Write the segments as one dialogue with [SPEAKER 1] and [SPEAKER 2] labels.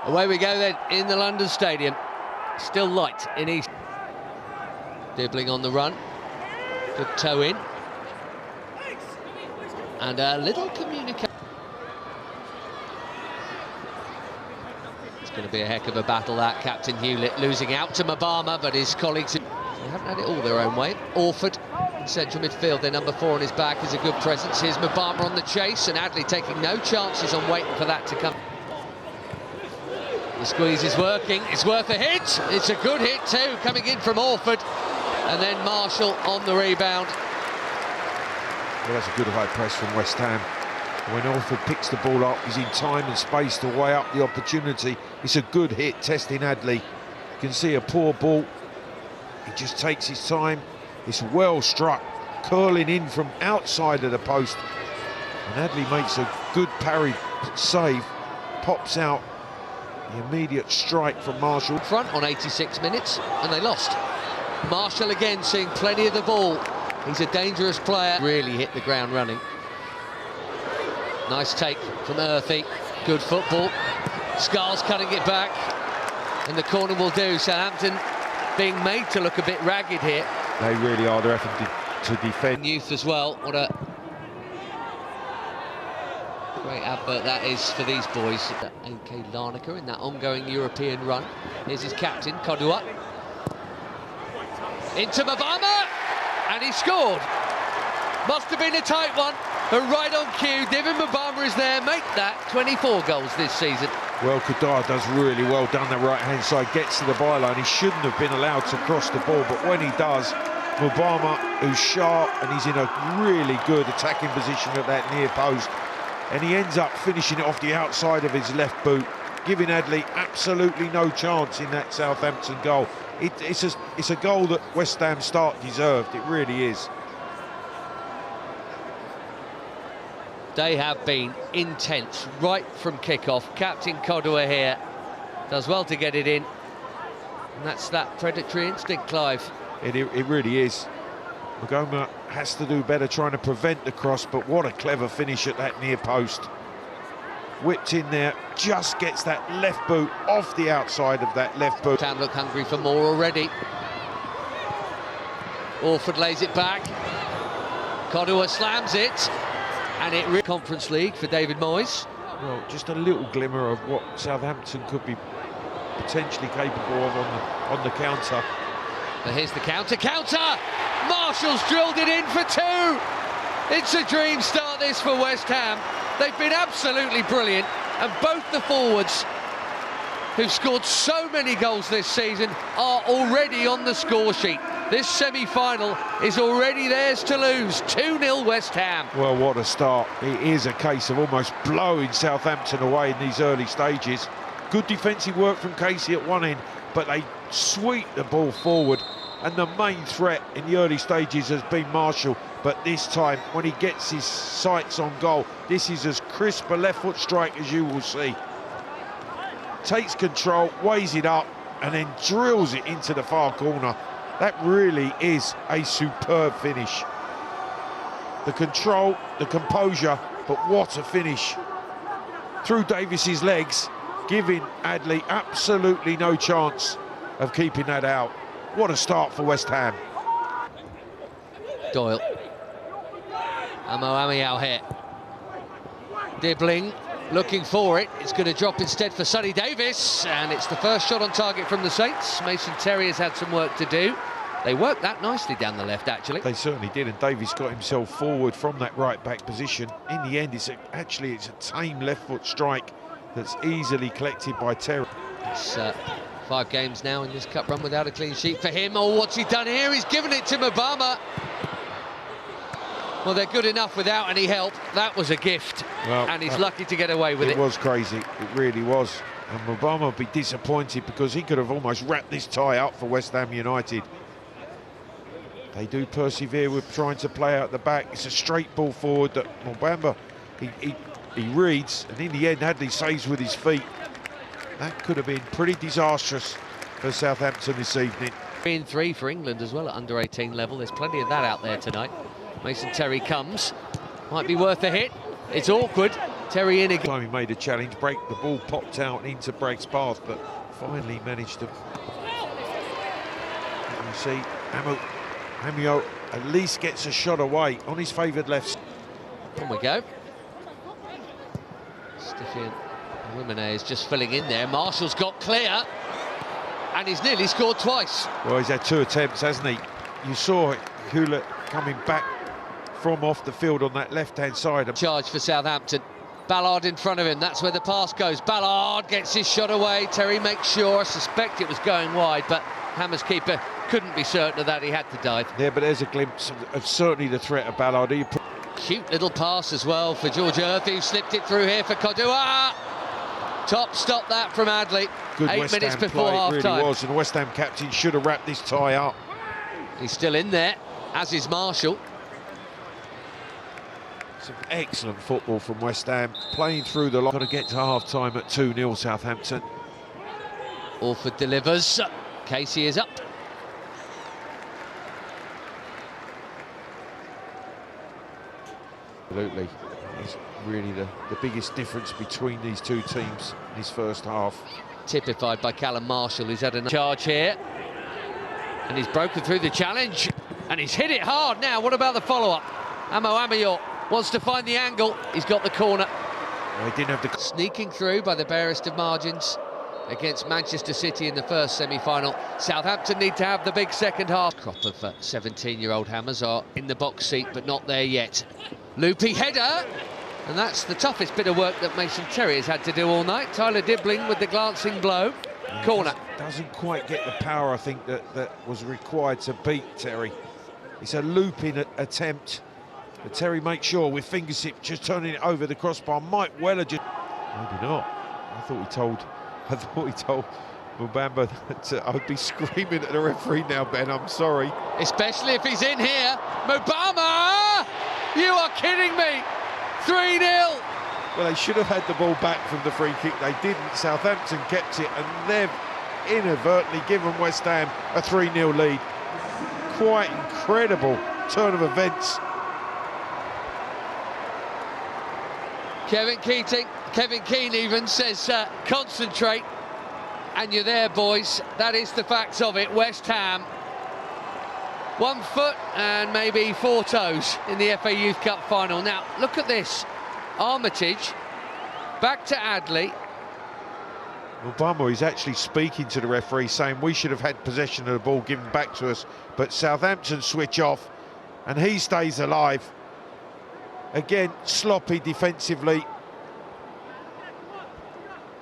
[SPEAKER 1] Away we go then in the London Stadium. Still light in East. Dribbling on the run. Good toe in. And a little communication. It's going to be a heck of a battle, that. Captain Hewlett losing out to Mabama, but his colleagues, they haven't had it all their own way. Orford in central midfield, their number 4 on his back, is a good presence. Here's Mabama on the chase, and Adley taking no chances on waiting for that to come. The squeeze is working, it's worth a hit. It's a good hit too, coming in from Orford. And then Marshall on the rebound.
[SPEAKER 2] Well, that's a good high press from West Ham. When Orford picks the ball up, he's in time and space to weigh up the opportunity. It's a good hit, testing Adley. You can see a poor ball. He just takes his time. It's well struck, curling in from outside of the post. And Adley makes a good parry save, pops out. The immediate strike from Marshall.
[SPEAKER 1] Front on 86 minutes, and they lost. Marshall again seeing plenty of the ball. He's a dangerous player. Really hit the ground running. Nice take from Earthy. Good football. Scarles cutting it back. And the corner will do. Southampton being made to look a bit ragged here.
[SPEAKER 2] They really are. They're having to defend.
[SPEAKER 1] Youth as well. What a great advert that is for these boys. AK Larnaca in that ongoing European run. Here's his captain, Kodua. Into Mabama, and he scored. Must have been a tight one, but right on cue. David Mabama is there, make that 24 goals this season.
[SPEAKER 2] Well, Kodua does really well down the right-hand side, gets to the byline. He shouldn't have been allowed to cross the ball, but when he does, Mabama, who's sharp, and he's in a really good attacking position at that near post, and he ends up finishing it off the outside of his left boot, giving Adley absolutely no chance in that Southampton goal. It's a goal that West Ham start deserved, it really is.
[SPEAKER 1] They have been intense right from kick-off. Captain Kodua here does well to get it in. And that's that predatory instinct, Clive.
[SPEAKER 2] It really is. Mabama has to do better trying to prevent the cross, but what a clever finish at that near post. Whipped in there, just gets that left boot off the outside of that left boot.
[SPEAKER 1] Town look hungry for more already. Orford lays it back. Kodua slams it. And it Conference League for David Moyes.
[SPEAKER 2] Well, just a little glimmer of what Southampton could be potentially capable of on the counter.
[SPEAKER 1] But here's the counter. Marshall's drilled it in for 2. It's a dream start this for West Ham. They've been absolutely brilliant, and both the forwards who've scored so many goals this season are already on the score sheet. This semi-final is already theirs to lose. 2-0 West Ham.
[SPEAKER 2] Well, what a start. It is a case of almost blowing Southampton away in these early stages. Good defensive work from Casey at one end, but they sweep the ball forward. And the main threat in the early stages has been Marshall. But this time, when he gets his sights on goal, this is as crisp a left foot strike as you will see. Takes control, weighs it up, and then drills it into the far corner. That really is a superb finish. The control, the composure, but what a finish. Through Davis's legs, giving Adley absolutely no chance of keeping that out. What a start for West Ham.
[SPEAKER 1] Doyle. Amo out here. Dibbling, looking for it. It's going to drop instead for Sonny Davis, and it's the first shot on target from the Saints. Mason Terry has had some work to do. They worked that nicely down the left, actually.
[SPEAKER 2] They certainly did, and Davis got himself forward from that right-back position. In the end, it's a tame left-foot strike that's easily collected by Terry.
[SPEAKER 1] It's 5 games now in this cup run without a clean sheet for him. Oh, what's he done here? He's given it to Mabama. Well, they're good enough without any help. That was a gift, and he's lucky to get away with it.
[SPEAKER 2] It was crazy, it really was. And Mabama would be disappointed because he could have almost wrapped this tie up for West Ham United. They do persevere with trying to play out the back. It's a straight ball forward that Mabama, he reads, and in the end, Adley saves with his feet. That could have been pretty disastrous for Southampton this evening.
[SPEAKER 1] 3-3 for England as well at under-18 level. There's plenty of that out there tonight. Mason Terry comes. Might be worth a hit. It's awkward. Terry in again.
[SPEAKER 2] Time he made a challenge break, the ball popped out into Bragg's path, but finally managed to. You see, Amio at least gets a shot away on his favoured left.
[SPEAKER 1] On we go. Stiffy and Wimene is just filling in there. Marshall's got clear, and he's nearly scored twice.
[SPEAKER 2] Well, he's had 2 attempts, hasn't he? You saw Hewlett coming back from off the field on that left-hand side.
[SPEAKER 1] Charge for Southampton. Ballard in front of him, that's where the pass goes. Ballard gets his shot away. Terry makes sure, I suspect it was going wide, but Hammers keeper couldn't be certain of that, he had to dive.
[SPEAKER 2] Yeah, but there's a glimpse of certainly the threat of Ballard.
[SPEAKER 1] Cute little pass as well for George Earthy, who slipped it through here for Kodua. Top stop that from Adley.
[SPEAKER 2] Good
[SPEAKER 1] 8
[SPEAKER 2] West
[SPEAKER 1] minutes
[SPEAKER 2] Ham
[SPEAKER 1] before
[SPEAKER 2] play,
[SPEAKER 1] half-time.
[SPEAKER 2] it really was, and the West Ham captain should have wrapped this tie up.
[SPEAKER 1] He's still in there, as is Marshall.
[SPEAKER 2] Some excellent football from West Ham, playing through the line. Got to get to half-time at 2-0 Southampton.
[SPEAKER 1] Orford delivers. Casey is up.
[SPEAKER 2] Absolutely. It's really the biggest difference between these two teams in this first half.
[SPEAKER 1] Typified by Callum Marshall, who's had a charge here. And he's broken through the challenge. And he's hit it hard now. What about the follow-up? Amo Amayor wants to find the angle. He's got the corner.
[SPEAKER 2] Well, he didn't have the...
[SPEAKER 1] Sneaking through by the barest of margins against Manchester City in the first semi-final. Southampton need to have the big second half. Crop of 17-year-old Hammers are in the box seat, but not there yet. Loopy header, and that's the toughest bit of work that Mason Terry has had to do all night. Tyler Dibbling with the glancing blow.
[SPEAKER 2] Yeah,
[SPEAKER 1] Corner.
[SPEAKER 2] Doesn't quite get the power, I think, that was required to beat Terry. It's a looping attempt, but Terry makes sure with fingertips just turning it over the crossbar. Might well have just... Maybe not. I thought he told Mubamba that I would be screaming at the referee now, Ben. I'm sorry.
[SPEAKER 1] Especially if he's in here. Mubama! You are kidding me! 3-0!
[SPEAKER 2] Well, they should have had the ball back from the free kick. They didn't. Southampton kept it, and they've inadvertently given West Ham a 3-0 lead. Quite incredible turn of events.
[SPEAKER 1] Kevin Keane even says, concentrate, and you're there, boys. That is the facts of it. West Ham, 1 foot and maybe 4 toes in the FA Youth Cup final. Now, look at this. Armitage, back to Adley.
[SPEAKER 2] Obama is actually speaking to the referee, saying we should have had possession of the ball given back to us, but Southampton switch off, and he stays alive. Again, sloppy defensively.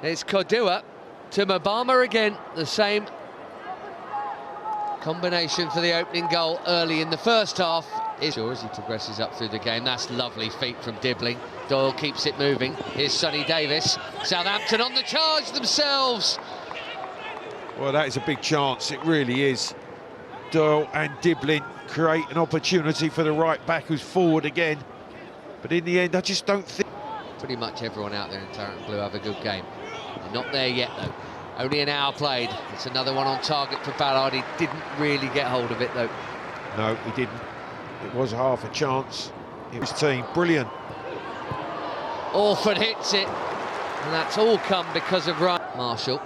[SPEAKER 1] It's Kodua to Mubama again. The same combination for the opening goal early in the first half. As he progresses up through the game. That's lovely feet from Dibbling. Doyle keeps it moving. Here's Sonny Davis. Southampton on the charge themselves.
[SPEAKER 2] Well, that is a big chance. It really is. Doyle and Dibbling create an opportunity for the right back, who's forward again. But in the end, I just don't think...
[SPEAKER 1] Pretty much everyone out there in Tarrant Blue have a good game. They're not there yet, though. Only an hour played. It's another one on target for Ballard. He didn't really get hold of it, though.
[SPEAKER 2] No, he didn't. It was half a chance. It was team. Brilliant.
[SPEAKER 1] Orford hits it. And that's all come because of Ryan Marshall.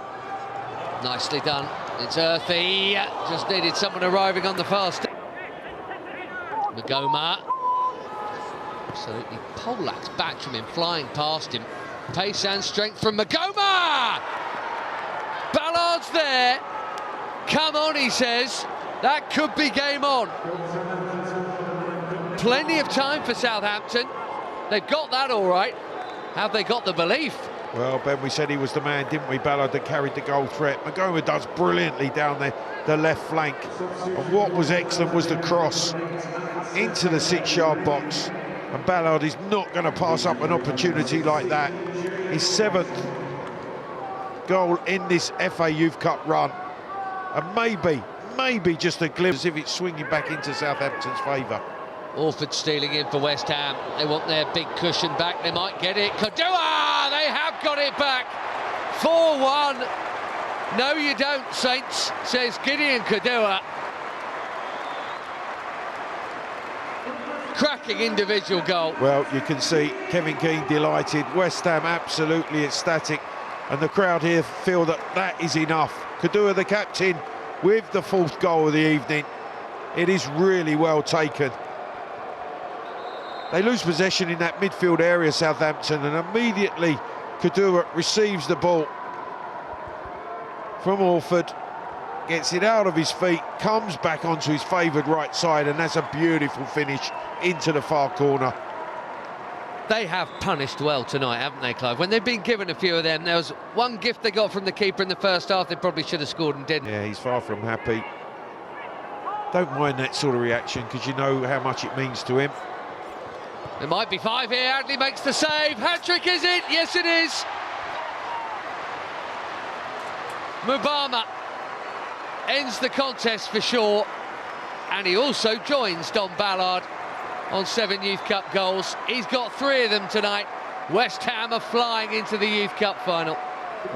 [SPEAKER 1] Nicely done. It's Earthy. Just needed someone arriving on the fast. Magoma. Absolutely poleaxed back from him, flying past him. Pace and strength from Magoma! Ballard's there. Come on, he says. That could be game on. Plenty of time for Southampton. They've got that all right. Have they got the belief?
[SPEAKER 2] Well, Ben, we said he was the man, didn't we? Ballard that carried the goal threat. Magoma does brilliantly down the left flank. And what was excellent was the cross into the 6-yard box. And Ballard is not going to pass up an opportunity like that. His 7th goal in this FA Youth Cup run. And maybe just a glimpse as if it's swinging back into Southampton's favour.
[SPEAKER 1] Orford stealing in for West Ham. They want their big cushion back. They might get it. Kodua! They have got it back. 4-1. No, you don't, Saints, says Gideon Kodua. cracking individual goal.
[SPEAKER 2] Well, you can see Kevin Keane delighted, West Ham absolutely ecstatic, and the crowd here feel that that is enough. Kadua, the captain, with the 4th goal of the evening. It is really well taken. They lose possession in that midfield area, Southampton, and immediately Kadua receives the ball from Orford, gets it out of his feet, comes back onto his favoured right side, and that's a beautiful finish into the far corner.
[SPEAKER 1] They have punished well tonight, haven't they, Clive? When they've been given a few of them, there was one gift they got from the keeper in the first half they probably should have scored and didn't.
[SPEAKER 2] Yeah, he's far from happy. Don't mind that sort of reaction, because you know how much it means to him.
[SPEAKER 1] There might be 5 here. Adley makes the save. Hat-trick, is it? Yes, it is. Mubama ends the contest for sure, and he also joins Don Ballard on 7 Youth Cup goals. He's got 3 of them tonight. West Ham are flying into the Youth Cup final.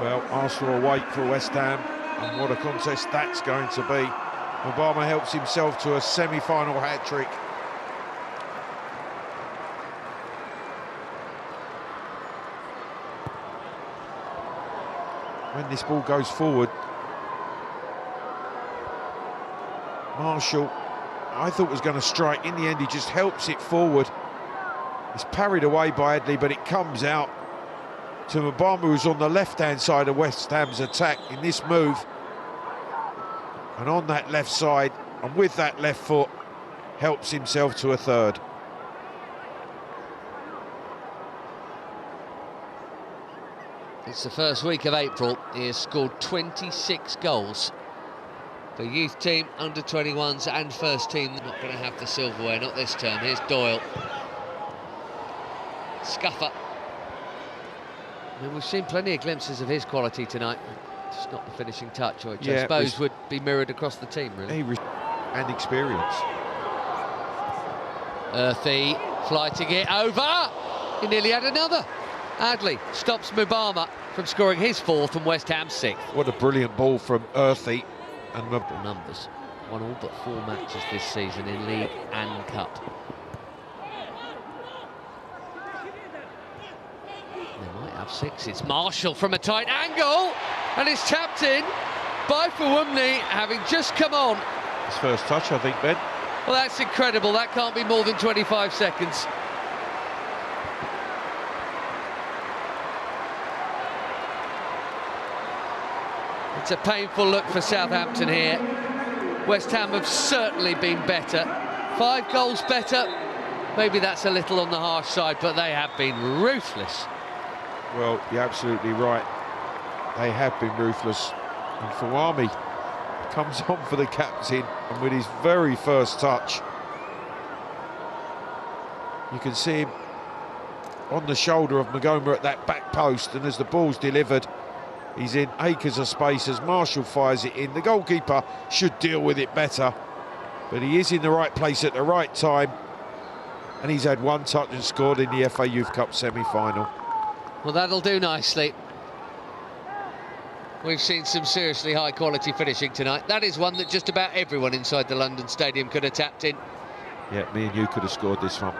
[SPEAKER 2] Well, Arsenal await for West Ham, and what a contest that's going to be. Mubama helps himself to a semi-final hat-trick. When this ball goes forward, Marshall, I thought was going to strike. In the end, he just helps it forward. It's parried away by Adley, but it comes out to Mubama, who's on the left-hand side of West Ham's attack in this move. And on that left side, and with that left foot, helps himself to a 3rd.
[SPEAKER 1] It's the first week of April. He has scored 26 goals for youth team, under-21s and first team. Not going to have the silverware, not this term. Here's Doyle. Scuffer. I mean, we've seen plenty of glimpses of his quality tonight. Just not the finishing touch, which I suppose would be mirrored across the team, really.
[SPEAKER 2] And experience.
[SPEAKER 1] Earthy flighting it over. He nearly had another. Adley stops Mubama from scoring his 4th and West Ham's 6th.
[SPEAKER 2] What a brilliant ball from Earthy. And
[SPEAKER 1] numbers. Won all but 4 matches this season in League and Cup. They might have 6. It's Marshall from a tight angle, and it's tapped in by Fawumni, having just come on.
[SPEAKER 2] His first touch, I think, Ben.
[SPEAKER 1] Well, that's incredible. That can't be more than 25 seconds. It's a painful look for Southampton here. West Ham have certainly been better. 5 goals better. Maybe that's a little on the harsh side, but they have been ruthless.
[SPEAKER 2] Well, you're absolutely right. They have been ruthless. And Fawami comes on for the captain, and with his very first touch, you can see him on the shoulder of Magoma at that back post, and as the ball's delivered, he's in acres of space as Marshall fires it in. The goalkeeper should deal with it better, but he is in the right place at the right time, and he's had 1 touch and scored in the FA Youth Cup semi-final.
[SPEAKER 1] Well, that'll do nicely. We've seen some seriously high-quality finishing tonight. That is one that just about everyone inside the London Stadium could have tapped in.
[SPEAKER 2] Yeah, me and you could have scored this one.